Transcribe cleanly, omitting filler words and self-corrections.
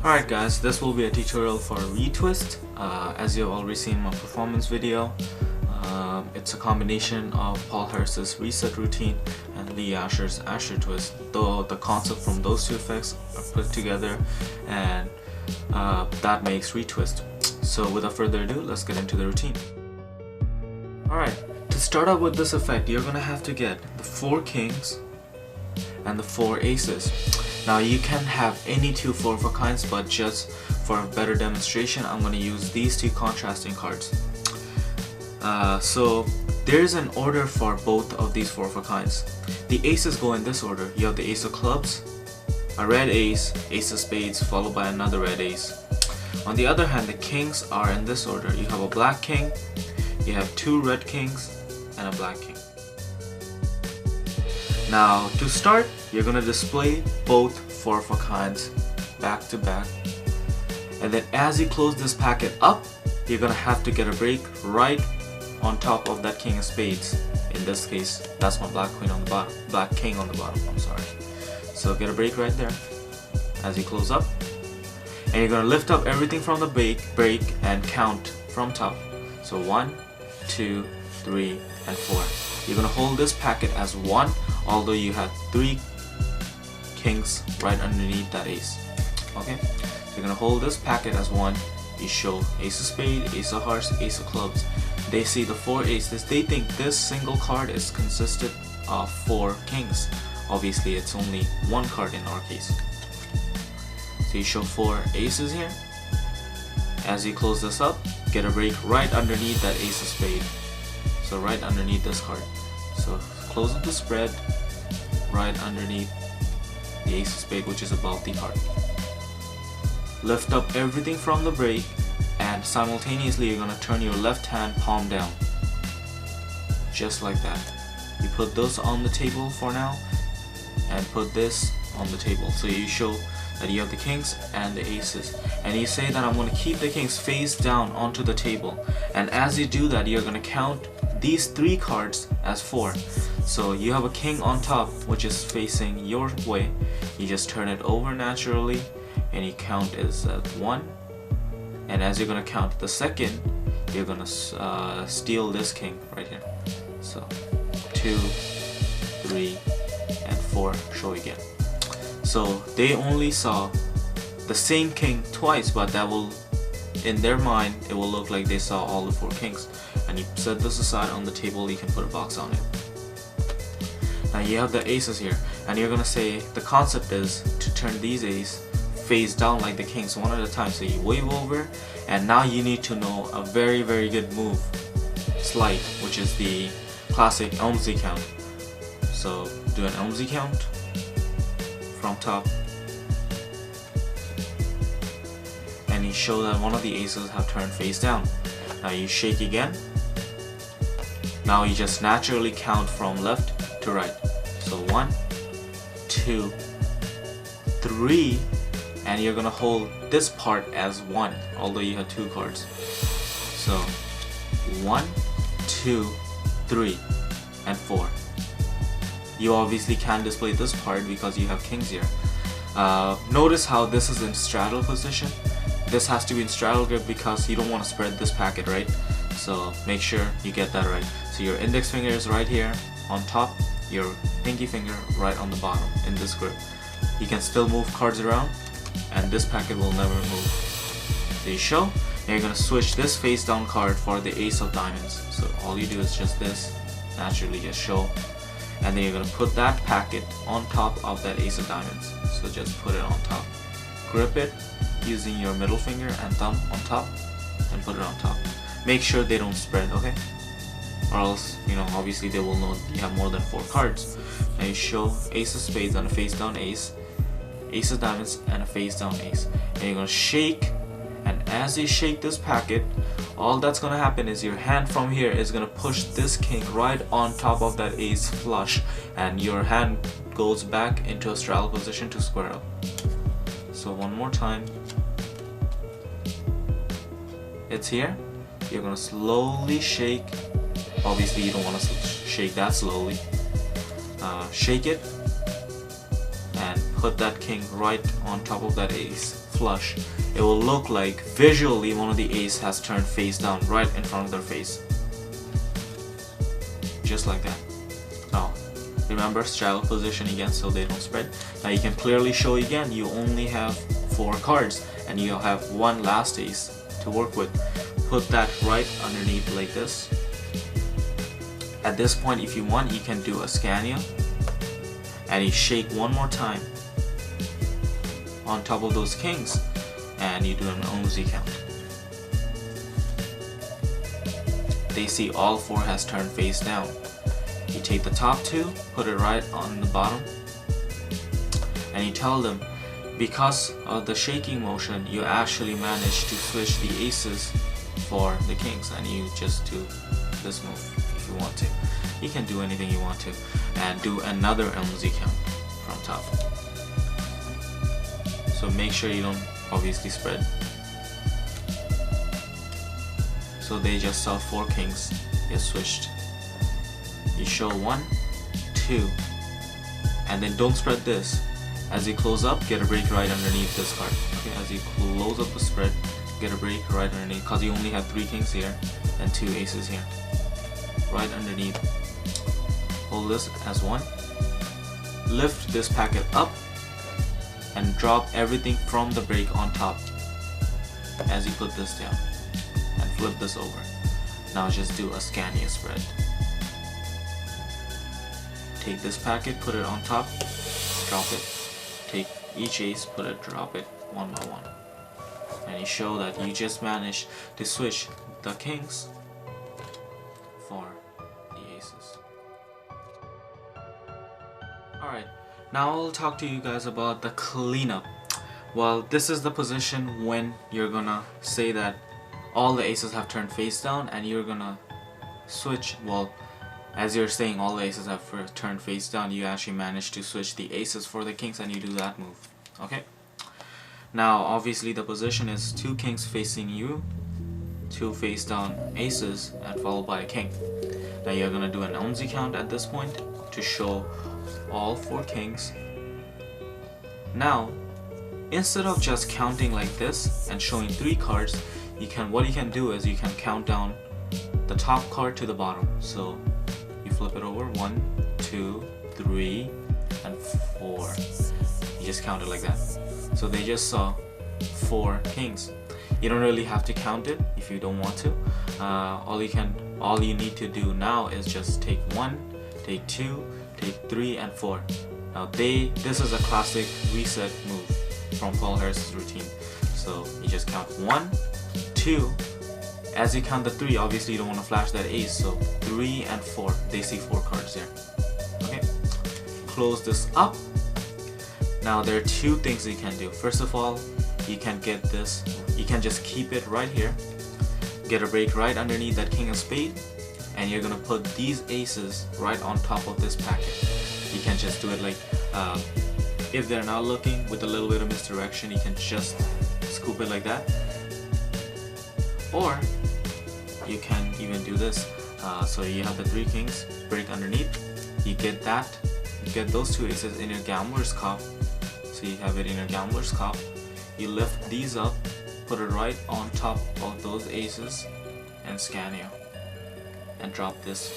Alright guys, this will be a tutorial for Retwist. As you have already seen my performance video, it's a combination of Paul Harris's reset routine and Lee Asher's Asher twist, though the concept from those two effects are put together, and that makes Retwist. So without further ado, let's get into the routine. Alright, to start out with this effect, you're gonna have to get the 4 kings and the 4 aces. Now you can have any 2 4 of a kinds, but just for a better demonstration, I'm going to use these 2 contrasting cards. So there's an order for both of these 4 of a kinds. The aces go in this order. You have the ace of clubs, a red ace, ace of spades, followed by another red ace. On the other hand, the kings are in this order. You have a black king, you have 2 red kings, and a black king. Now to start, you're going to display both 4 of a kinds back to back, and then as you close this packet up, you're going to have to get a break right on top of that king of spades. In this case, that's my black queen on the bottom, black king on the bottom, I'm sorry. So get a break right there as you close up, and you're going to lift up everything from the break and count from top. So 1, 2, 3, and 4. You're going to hold this packet as 1, although you have 3 kings right underneath that ace. Okay, so you're going to hold this packet as 1. You show ace of spade, ace of hearts, ace of clubs. They see the 4 aces. They think this single card is consisted of 4 kings. Obviously it's only 1 card in our case. So you show 4 aces here. As you close this up, get a break right underneath that ace of spade. So right underneath this card. So close up the spread right underneath the ace of spade, which is above the card. Lift up everything from the break, and simultaneously you're going to turn your left hand palm down. Just like that. You put those on the table for now, and put this on the table. So you show that you have the kings and the aces, and you say that I'm going to keep the kings face down onto the table, and as you do that, you're going to count these 3 cards as 4. So you have a king on top, which is facing your way. You just turn it over naturally, and you count as 1, and as you're going to count the second, you're going to steal this king right here. So 2, 3, and 4 show again. So they only saw the same king twice, but that will, in their mind, it will look like they saw all the 4 kings. And you set this aside on the table, you can put a box on it. Now you have the aces here, and you're gonna say the concept is to turn these aces face down like the kings one at a time. So you wave over, and now you need to know a very good move, slide, which is the classic Elmsy count. So do an Elmsy count from top, and you show that one of the aces have turned face down. Now you shake again. Now you just naturally count from left to right. So 1, 2, 3, and you're gonna hold this part as 1, although you have 2 cards. So 1, 2, 3, and 4. You obviously can't display this part because you have kings here. Notice how this is in straddle position. This has to be in straddle grip because you don't want to spread this packet, right? So make sure you get that right. So your index finger is right here on top, your pinky finger right on the bottom in this grip. You can still move cards around, and this packet will never move. So you show, and you're going to switch this face down card for the ace of diamonds. So all you do is just this, naturally just show, and then you're going to put that packet on top of that ace of diamonds. So just put it on top. Grip it using your middle finger and thumb on top, and put it on top. Make sure they don't spread, okay? Or else, obviously they will know you have more than 4 cards. Now you show ace of spades and a face down ace, ace of diamonds and a face down ace, and you're going to shake, and as you shake this packet, all that's going to happen is your hand from here is going to push this king right on top of that ace flush, and your hand goes back into a straddle position to square up. So one more time. It's here. You're going to slowly shake. Obviously you don't want to shake that slowly. Shake it and put that king right on top of that ace flush, it will look like visually one of the ace has turned face down right in front of their face. Just like that. Now, remember straddle position again so they don't spread. Now you can clearly show again you only have 4 cards and you have 1 last ace to work with. Put that right underneath like this. At this point, if you want, you can do a Scania and you shake one more time on top of those kings and you do an Uzi count. They see all 4 has turned face down. You take the top 2, put it right on the bottom, and you tell them because of the shaking motion you actually managed to switch the aces for the kings, and you just do this move if you want to. You can do anything you want to and do another Uzi count from top. So make sure you don't obviously spread. So they just saw 4 kings get switched. You show 1, 2, and then don't spread this. As you close up, get a break right underneath this card. Okay, as you close up the spread, get a break right underneath, because you only have 3 kings here and 2 aces here. Right underneath. Hold this as 1. Lift this packet up and drop everything from the break on top as you put this down and flip this over. Now just do a Scania spread. Take this packet, put it on top, drop it. Take each ace, put it, drop it one by one. And you show that you just managed to switch the kings for the aces. Alright, now I'll talk to you guys about the cleanup. Well, this is the position when you're gonna say that all the aces have turned face down and you're gonna switch. Well, as you're saying all the aces have turned face down, you actually manage to switch the aces for the kings and you do that move. Okay? Now obviously the position is 2 kings facing you, 2 face down aces, and followed by a king. Now you're gonna do an Uzi count at this point to show all 4 kings. Now instead of just counting like this and showing 3 cards, what you can do is you can count down the top card to the bottom. So you flip it over, 1, 2, 3, and 4. You just count it like that. So they just saw 4 kings. You don't really have to count it if you don't want to. All you need to do now is just take 1, take 2, take 3, and 4. Now this is a classic reset move from Paul Harris's routine. So you just count 1, 2. As you count the 3, obviously you don't want to flash that ace, so 3 and 4. They see 4 cards there. Okay, close this up. Now there are 2 things you can do. First of all, you can get this. You can just keep it right here. Get a break right underneath that king of spade, and you're gonna put these aces right on top of this packet. You can just do it like, if they're not looking with a little bit of misdirection, you can just scoop it like that. Or you can even do this. So you have the 3 kings, break underneath. You get those 2 aces in your gambler's cup. So you have it in your gambler's cup. You lift these up, put it right on top of those aces, and Scania, and drop this